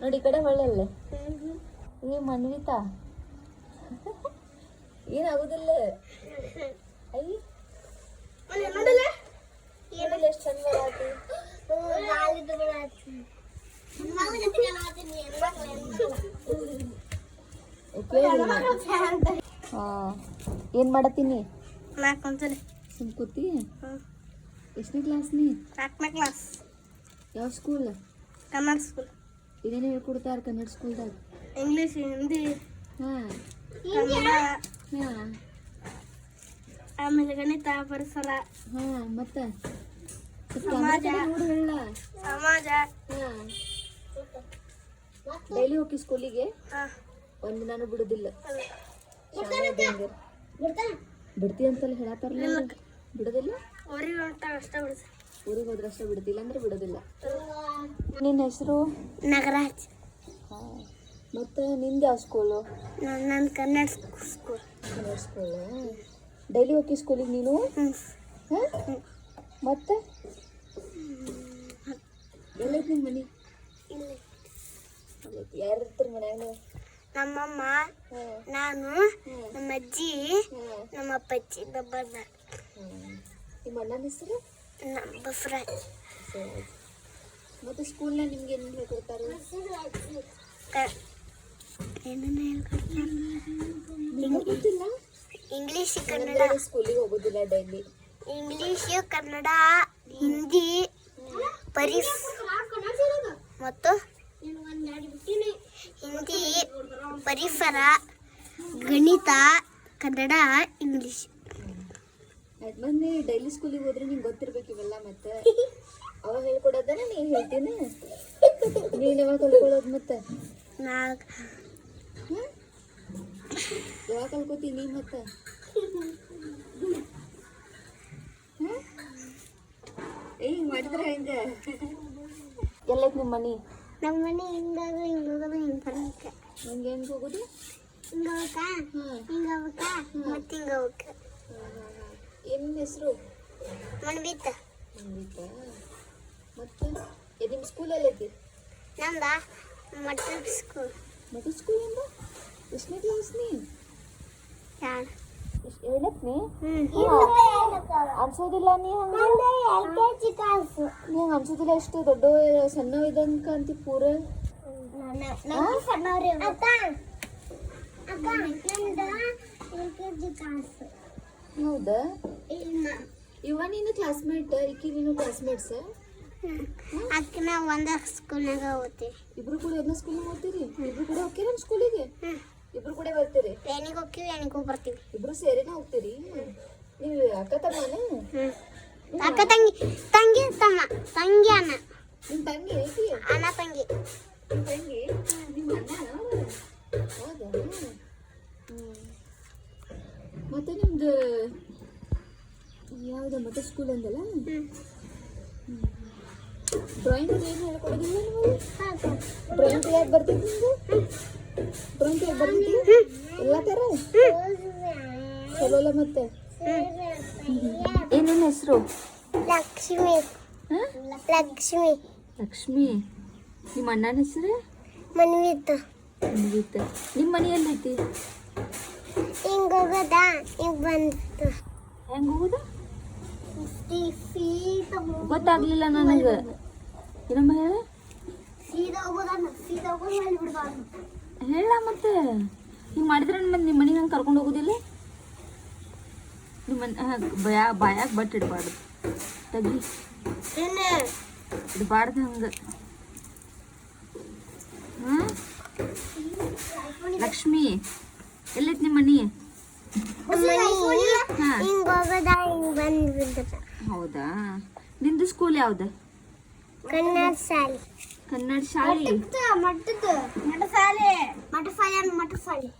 ನೋಡಿ ಈ ಕಡೆ ಒಳ್ಳೆಲ್ಲ ನೀವು ಮನ್ವಿತಾ ಏನಾಗುದಿಲ್ಲ ಅಯ್ಯ ಎಷ್ಟು ಚಂದ ಏನ್ ಮಾಡತ್ತೀನಿ ಸುಮ್ ಕೂತಿ ಎಷ್ಟನೇ ಕ್ಲಾಸ್ ನೀ 4ನೇ ಕ್ಲಾಸ್ ಯಾವ ಸ್ಕೂಲ್ ಕನ್ನಡ ಸ್ಕೂಲ್ ಇದೇನೇ ಹೇಳ್ಕೊಡ್ತಾರ ಕನ್ನಡ ಸ್ಕೂಲ್ದಾಗ ಇಂಗ್ಲೀಷ್ ಹಿಂದಿ ಹಾಂ ಕನ್ನಡ ಹಾಂ ಆಮೇಲೆ ಗಣಿತ ಪರಿಸರ ಹಾಂ ಮತ್ತೆ ಸಮಾಜ ಹೇಳ ಸಮಾಜ ಹಾಂ ಡೈಲಿ ಹೋಗಿ ಸ್ಕೂಲಿಗೆ ಹಾಂ ಒಂದು ನಾನು ಬಿಡುದಿಲ್ಲ ಬಿಡ್ತಿ ಅಂತಲ್ಲ ಹೇಳತ್ತಾರಲ್ಲ ಬಿಡೋದಿಲ್ಲ ಊರಿಗೆ ಹೊಂಟಾಗ ಅಷ್ಟೇ ಬಿಡ್ಸ ಊರಿಗೆ ಹೋದ್ರೆ ಅಷ್ಟೇ ಬಿಡ್ತಿಲ್ಲ ಅಂದ್ರೆ ಬಿಡೋದಿಲ್ಲ ನಿನ್ನ ಹೆಸರು ನಗರಾಜ್ ಮತ್ತೆ ನಿಂದು ಯಾವ ಸ್ಕೂಲು ನನ್ನ Kannada school Kannada school daily ಹೋಗಿ ಸ್ಕೂಲಿಗೆ ನೀನು ಹಾಂ ಮತ್ತೆ ಎಲ್ಲೈತಿ ನಿಮ್ಮ ಮನೆ ಯಾರು ಇರ್ತಾರೆ ಮನ್ಯಾಗ ನಮ್ಮಮ್ಮ ನಾನು ನಮ್ಮ ಅಜ್ಜಿ ನಮ್ಮ ಅಪ್ಪಜ್ಜಿ ನಮ್ಮ ನಿಮ್ಮ ಅಣ್ಣನ ಹೆಸರು ಬಸವರಾಜ್ ಮತ್ತೆ ಸ್ಕೂಲ್ನಾಗ ನಿಮ್ಗೆ ಏನು ಹೇಳ್ಕೊಡ್ತಾರೆ ಏನನ್ನ ಹೇಳ್ಕೊಡ್ತಾರೆ ಗೊತ್ತಿಲ್ಲ ಇಂಗ್ಲೀಷ್ ಕನ್ನಡ ಸ್ಕೂಲಿಗೆ ಹೋಗೋದಿಲ್ಲ ಡೈಲಿ ಇಂಗ್ಲೀಷ್ ಕನ್ನಡ ಹಿಂದಿ ಮತ್ತು ಹಿಂದಿ ಪರಿಸರ ಗಣಿತ ಕನ್ನಡ ಇಂಗ್ಲೀಷ್ ಆಯ್ತು ಮತ್ತೆ ಡೈಲಿ ಸ್ಕೂಲಿಗೆ ಹೋದ್ರೆ ನಿಂಗೆ ಗೊತ್ತಿರ್ಬೇಕು ಇವೆಲ್ಲ ಮತ್ತೆ ಅವಾಗ ಹೇಳ್ಕೊಡೋದನ್ನ ನೀನು ಹೇಳ್ತೀನಿ ನೀನು ಯಾವಾಗ ಕಲ್ಕೊಳ್ಳೋದು ಮತ್ತೆ ಯಾವಾಗ ಕಲ್ಕೋತೀನಿ ಮತ್ತೆ ಹಿಂಗೆ ಮಾಡಿದ್ರೆ ಹೆಂಗೆ ಎಲ್ಲೈತೆ ನಿಮ್ಮ ಮನೆ ನಮ್ಮ ಮನೆ ಹಿಂಗಾಗ ಹಿಂಗೋಗೋದು ಹಿಂಗೆ ಬರಕ್ಕೆ ಹಂಗೆ ಹೆಂಗೆ ಹೋಗೋದು ಹಿಂಗೆ ಹೋಗ್ಬೇಕಾ ಹಿಂಗೆ ಹೋಗ್ಬೇಕಾ ಮತ್ತೆ ಹಿಂಗೆ ಹೋಗ್ಬೇಕಾ ಏನು ಹೆಸರು ಮಣ್ಬಿತ್ತ ಮತ್ತೆ ನಿಮ್ಮ ಸ್ಕೂಲಲ್ಲಿ ಐತಿ ನಮ್ದ ಮಟಲ್ ಸ್ಕೂಲ್ ಮತ್ತೆ ಸ್ಕೂಲ್ ಎಂದ ಎಷ್ಟನೇ ಕ್ಲಾಸ್ ನೀ ಎರಡನೇ ಅನ್ಸೋದಿಲ್ಲ ನೀ ಹಂಗೆ ಅನ್ಸೋದಿಲ್ಲ ಎಷ್ಟು ದೊಡ್ಡ ಸಣ್ಣ ಇದಂಕ ಅಂತಿ ಪೂರ ಹೌದಾ ಇವ ನೀನು ಕ್ಲಾಸ್ಮೇಟ್ ಈಕಿ ನೀನು ಕ್ಲಾಸ್ಮೇಟ್ಸ್ ಅದಕ್ಕೆ ನಾವು ಒಂದ ಸ್ಕೂಲ್ನಾಗ ಓದ್ತೀವಿ ಇಬ್ರು ಕೂಡ ಒಂದೇ ಸ್ಕೂಲಿಗೆ ಓದ್ತೀರಿ ಇಬ್ರು ಕೂಡ ಹೋಗ್ತೀರಿ ನಮ್ಮ ಸ್ಕೂಲಿಗೆ ಇಬ್ರು ಕೂಡ ಬರ್ತೀರಿ ಏನಿಗೆ ಹೋಗ್ತೀವಿ ಏನಿಗೆ ಹೋಗಿ ಬರ್ತೀವಿ ಇಬ್ರು ಸೇರಿನ ಹೋಗ್ತೀರಿ ನೀವು ಅಕ್ಕ ತಮ್ಮನ ಅಕ್ಕ ತಂಗಿ ತಂಗಿ ತಮ್ಮ ತಂಗಿ ಅಣ್ಣ ನಿಮ್ಮ ತಂಗಿ ಐತಿ ಅಣ್ಣ ತಂಗಿ ನಿಮ್ಮ ತಂಗಿ ನಿಮ್ಮ ಅಣ್ಣ ಹೌದಾ ಮತ್ತೆ ನಿಮ್ದು ಯಾವ್ದು ಮತ್ತೆ ಸ್ಕೂಲ್ ಅಂದಲ್ಲ ಡ್ರಾಯಿಂಗ್ ಏನು ಹೇಳ್ಕೊಡೋದಿಲ್ಲ ನಿಮಗೆ ಡ್ರಾಯಿಂಗ್ ಯಾಕೆ ಬರ್ತಿದ್ದು ನಿಮ್ದು ಡ್ರಾಯಿಂಗ್ ಯಾಕೆ ಬರ್ತಿದ್ದಿ ಎಲ್ಲ ಥರ ಚಲೋ ಅಲ್ಲ ಮತ್ತೆ ಏನೇನು ಹೆಸರು ಲಕ್ಷ್ಮಿ ಲಕ್ಷ್ಮಿ ಲಕ್ಷ್ಮಿ ನಿಮ್ಮ ಅಣ್ಣನ ಹೆಸರು ಮನ್ವಿತ ಮನ್ವಿತ ನಿಮ್ಮ ಮನೆ ಎಲ್ಲೈತಿ ಹಿಂಗೆ ಹೋಗೋದಾ ಹಿಂಗೆ ಬಂತು ಹೆಂಗೆ ಹೋಗುದು ಗೊತ್ತಾಗ್ಲಿಲ್ಲ ನನಗೆ ಏನಮ್ಮ ಹೇಳ ಸೀದಾ ಹೋಗೋದನ್ನ ಸೀದಾ ಹೋಗೋದು ಹೇಳಿ ಬಿಡ್ಬಾರ್ದು ಹೇಳ ಮತ್ತೆ ಹಿಂಗೆ ಮಾಡಿದ್ರೆ ಮತ್ತೆ ನಿಮ್ಮ ಮನೆಗೆ ಹಂಗೆ ಕರ್ಕೊಂಡು ಹೋಗೋದಿಲ್ಲ ನಿಮ್ಮ ಮನೆ ಬಾಯಾಗ ಬಟ್ ಇಡಬಾರ್ದು ತಗಿ ಇಡಬಾರ್ದು ಹಂಗೆ ಹಾಂ ಲಕ್ಷ್ಮಿ ಎಲ್ಲೈತಿ ನಿಮ್ಮ ಮನೆ ಹೌದಾ ನಿಂದು ಸ್ಕೂಲ್ ಯಾವ್ದು ಕನ್ನಡ ಶಾಲೆ ಕನ್ನಡ ಶಾಲೆ ಮಠ ಶಾಲೆ